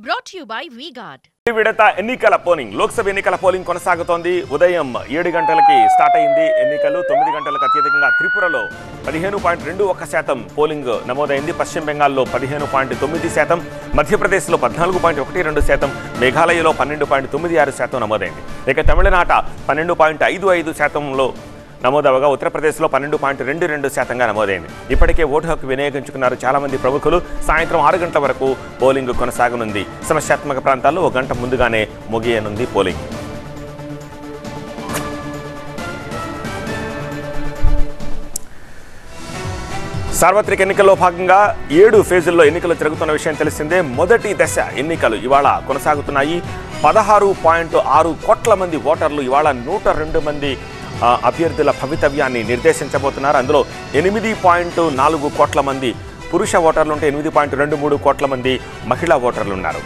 Brought to you by V-Guard. విడత ఎన్నికల polling Lok Sabha ఎన్నికల పోలింగ్ కొనసాగుతోంది. ఉదయం 7 గంటలకి స్టార్ట్ అయింది ఎన్నికలు. 9 గంటలకు అత్యధికంగా త్రిపురలో 15.21% పోలింగ్ నమోదైంది. పశ్చిమ బెంగాల్లో 15.9%, మధ్యప్రదేశ్లో 14.12%, మేఘాలయలో 12.96% నమోదైంది. ఇక తమిళనాట 12.55%లో నమోదవగా ఉత్తరప్రదేశ్లో 12.22%గా నమోదైంది. ఇప్పటికే ఓటు హక్కు వినియోగించుకున్నారు చాలామంది ప్రముఖులు. సాయంత్రం 6 గంటల వరకు పోలింగ్ కొనసాగనుంది. సమస్యాత్మక ప్రాంతాల్లో 1 గంట ముందుగానే ముగియనుంది పోలింగ్. సార్వత్రిక ఎన్నికల్లో భాగంగా 7 ఫేజుల్లో ఎన్నికలు జరుగుతున్న విషయం తెలిసిందే. మొదటి దశ ఎన్నికలు ఇవాళ కొనసాగుతున్నాయి. 16.6 కోట్ల మంది ఓటర్లు ఇవాళ 102 మంది అభ్యర్థుల భవితవ్యాన్ని నిర్దేశించబోతున్నారు. అందులో 8.4 కోట్ల మంది పురుష ఓటర్లు ఉంటే 8.23 కోట్ల మంది మహిళా ఓటర్లు ఉన్నారు.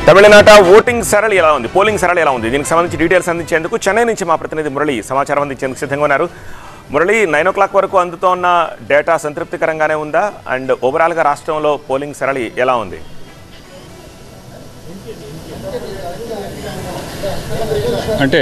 తమిళనాట ఓటింగ్ సరళి ఎలా ఉంది, పోలింగ్ సరళి ఎలా ఉంది, దీనికి సంబంధించి డీటెయిల్స్ అందించేందుకు చెన్నై నుంచి మా ప్రతినిధి మురళి సమాచారం అందించేందుకు సిద్ధంగా ఉన్నారు. మురళి, 9 o'clock వరకు అందుతోన్న డేటా సంతృప్తికరంగానే ఉందా? అండ్ ఓవరాల్గా రాష్ట్రంలో పోలింగ్ సరళి ఎలా ఉంది? అంటే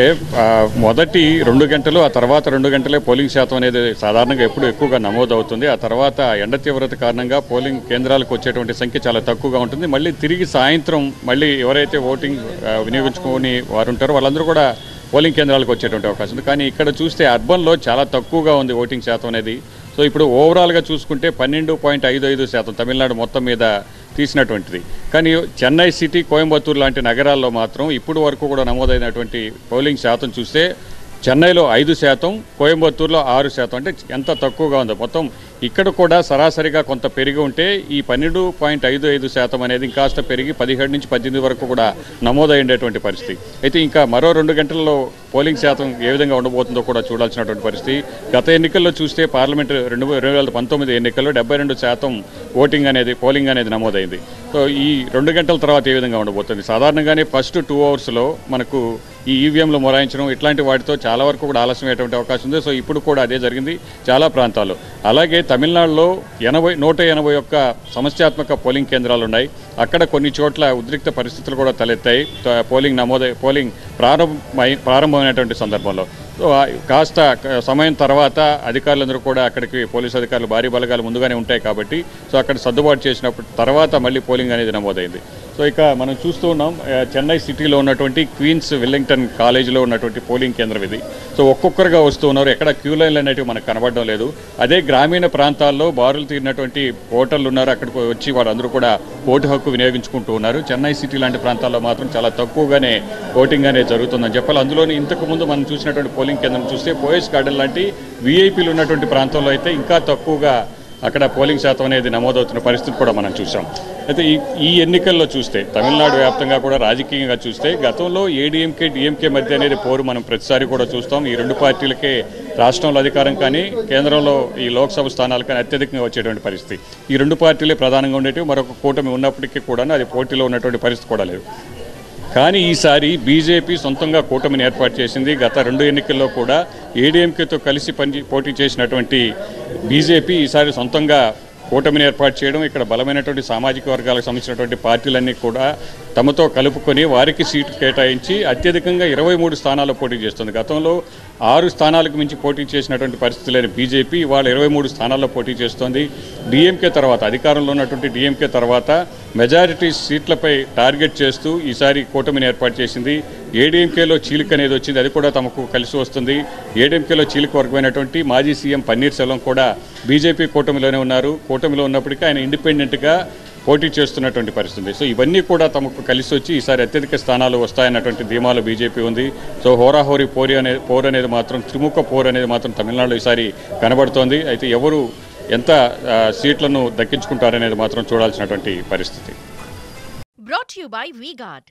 మొదటి 2 గంటలు, ఆ తర్వాత 2 గంటలే పోలింగ్ శాతం అనేది సాధారణంగా ఎప్పుడు ఎక్కువగా నమోదవుతుంది. ఆ తర్వాత ఎండ తీవ్రత కారణంగా పోలింగ్ కేంద్రాలకు వచ్చేటువంటి సంఖ్య చాలా తక్కువగా ఉంటుంది. మళ్ళీ తిరిగి సాయంత్రం మళ్ళీ ఎవరైతే ఓటింగ్ వినియోగించుకొని వారు ఉంటారో వాళ్ళందరూ కూడా పోలింగ్ కేంద్రాలకు వచ్చేటువంటి అవకాశం ఉంది. కానీ ఇక్కడ చూస్తే అర్బన్లో చాలా తక్కువగా ఉంది ఓటింగ్ శాతం అనేది. సో ఇప్పుడు ఓవరాల్గా చూసుకుంటే 12.55% తమిళనాడు మొత్తం మీద తీసినటువంటిది. కానీ చెన్నై సిటీ, కోయంబత్తూరు లాంటి నగరాల్లో మాత్రం ఇప్పుడు వరకు కూడా నమోదైనటువంటి పోలింగ్ శాతం చూస్తే చెన్నైలో 5%, కోయంబత్తూరులో 6%. అంటే ఎంత తక్కువగా ఉందో. మొత్తం ఇక్కడ కూడా సరాసరిగా కొంత పెరిగి ఉంటే ఈ 12.55% అనేది ఇంకాస్త పెరిగి 17 నుంచి 18 వరకు కూడా నమోదయ్యేటువంటి పరిస్థితి. అయితే ఇంకా మరో 2 గంటల్లో పోలింగ్ శాతం ఏ విధంగా ఉండబోతుందో కూడా చూడాల్సినటువంటి పరిస్థితి. గత ఎన్నికల్లో చూస్తే పార్లమెంటు 2019 ఎన్నికల్లో 72% పోలింగ్ అనేది నమోదైంది. సో ఈ 2 గంటల తర్వాత ఏ విధంగా ఉండబోతుంది? సాధారణంగానే ఫస్ట్ 2 అవర్స్లో మనకు ఈ ఈవీఎంలు మొరాయించడం ఇట్లాంటి వాటితో చాలా వరకు కూడా ఆలస్యమయ్యేటువంటి అవకాశం ఉంది. సో ఇప్పుడు కూడా అదే జరిగింది చాలా ప్రాంతాల్లో. అలాగే తమిళనాడులో 181 సమస్యాత్మక పోలింగ్ కేంద్రాలు ఉన్నాయి. అక్కడ కొన్ని చోట్ల ఉద్రిక్త పరిస్థితులు కూడా తలెత్తాయి పోలింగ్ ప్రారంభమైనటువంటి సందర్భంలో. సో కాస్త సమయం తర్వాత అధికారులందరూ కూడా అక్కడికి, పోలీసు అధికారులు భారీ బలగాలు ముందుగానే ఉంటాయి కాబట్టి సో అక్కడ సర్దుబాటు చేసినప్పుడు తర్వాత మళ్ళీ పోలింగ్ అనేది నమోదైంది. సో ఇక మనం చూస్తూ ఉన్నాం చెన్నై సిటీలో ఉన్నటువంటి క్వీన్స్ వెల్లింగ్టన్ కాలేజీలో ఉన్నటువంటి పోలింగ్ కేంద్రం ఇది. సో ఒక్కొక్కరుగా వస్తూ ఉన్నారు. ఎక్కడ క్యూ లైన్లు అనేవి మనకు కనబడడం లేదు. అదే గ్రామీణ ప్రాంతాల్లో బారులు తీరినటువంటి ఓటర్లు ఉన్నారు. అక్కడికి వచ్చి వాళ్ళందరూ కూడా ఓటు హక్కు వినియోగించుకుంటూ ఉన్నారు. చెన్నై సిటీ లాంటి ప్రాంతాల్లో మాత్రం చాలా తక్కువగానే ఓటింగ్ అనేది జరుగుతుందని చెప్పాలి. అందులోని ఇంతకుముందు మనం చూసినటువంటి పోలింగ్ కేంద్రం చూస్తే పోయస్ గార్డెన్ లాంటి వీఐపీలు ఉన్నటువంటి ప్రాంతంలో అయితే ఇంకా తక్కువగా అక్కడ పోలింగ్ శాతం అనేది నమోదవుతున్న పరిస్థితి కూడా మనం చూసాం. అయితే ఈ ఎన్నికల్లో చూస్తే తమిళనాడు వ్యాప్తంగా కూడా రాజకీయంగా చూస్తే గతంలో ఏడీఎంకే డిఎంకే మధ్య అనేది పోరు మనం ప్రతిసారి కూడా చూస్తాం. ఈ 2 పార్టీలకే రాష్ట్రంలో అధికారం కానీ కేంద్రంలో ఈ లోక్సభ స్థానాలు కానీ అత్యధికంగా వచ్చేటువంటి పరిస్థితి. ఈ 2 పార్టీలే ప్రధానంగా ఉండేవి. మరొక కూటమి ఉన్నప్పటికీ కూడా అది పోటీలో ఉన్నటువంటి పరిస్థితి కూడా లేదు. కానీ ఈసారి బీజేపీ సొంతంగా కూటమిని ఏర్పాటు చేసింది. గత 2 ఎన్నికల్లో కూడా ఏడీఎంకేతో కలిసి పోటీ చేసినటువంటి బీజేపీ ఈసారి సొంతంగా కూటమిని ఏర్పాటు చేయడం, ఇక్కడ బలమైనటువంటి సామాజిక వర్గాలకు సంబంధించినటువంటి పార్టీలన్నీ కూడా తమతో కలుపుకొని వారికి సీటు కేటాయించి అత్యధికంగా 23 స్థానాల్లో పోటీ చేస్తుంది. గతంలో 6 స్థానాలకు మించి పోటీ చేసినటువంటి పరిస్థితి లేని బీజేపీ ఇవాళ 23 స్థానాల్లో పోటీ చేస్తోంది. డిఎంకే తర్వాత, అధికారంలో ఉన్నటువంటి డిఎంకే తర్వాత మెజారిటీ సీట్లపై టార్గెట్ చేస్తూ ఈసారి కూటమిని ఏర్పాటు చేసింది. ఏడీఎంకేలో చీలిక అనేది వచ్చింది, అది కూడా తమకు కలిసి వస్తుంది. ఏడీఎంకేలో చీలిక వర్గమైనటువంటి మాజీ సీఎం పన్నీర్ సెల్వం కూడా బీజేపీ కూటమిలోనే ఉన్నారు. కూటమిలో ఉన్నప్పటికీ ఆయన ఇండిపెండెంట్గా పోటీ చేస్తున్నటువంటి పరిస్థితి. సో ఇవన్నీ కూడా తమకు కలిసి వచ్చి ఈసారి అత్యధిక స్థానాలు వస్తాయన్నటువంటి ధీమాలో బీజేపీ ఉంది. సో హోరాహోరీ పోరు అనేది మాత్రం, త్రిముఖ పోరు అనేది మాత్రం తమిళనాడులో ఈసారి కనబడుతోంది. అయితే ఎవరు ఎంత సీట్లను దక్కించుకుంటారనేది మాత్రం చూడాల్సినటువంటి పరిస్థితి. Brought to you by V-Guard.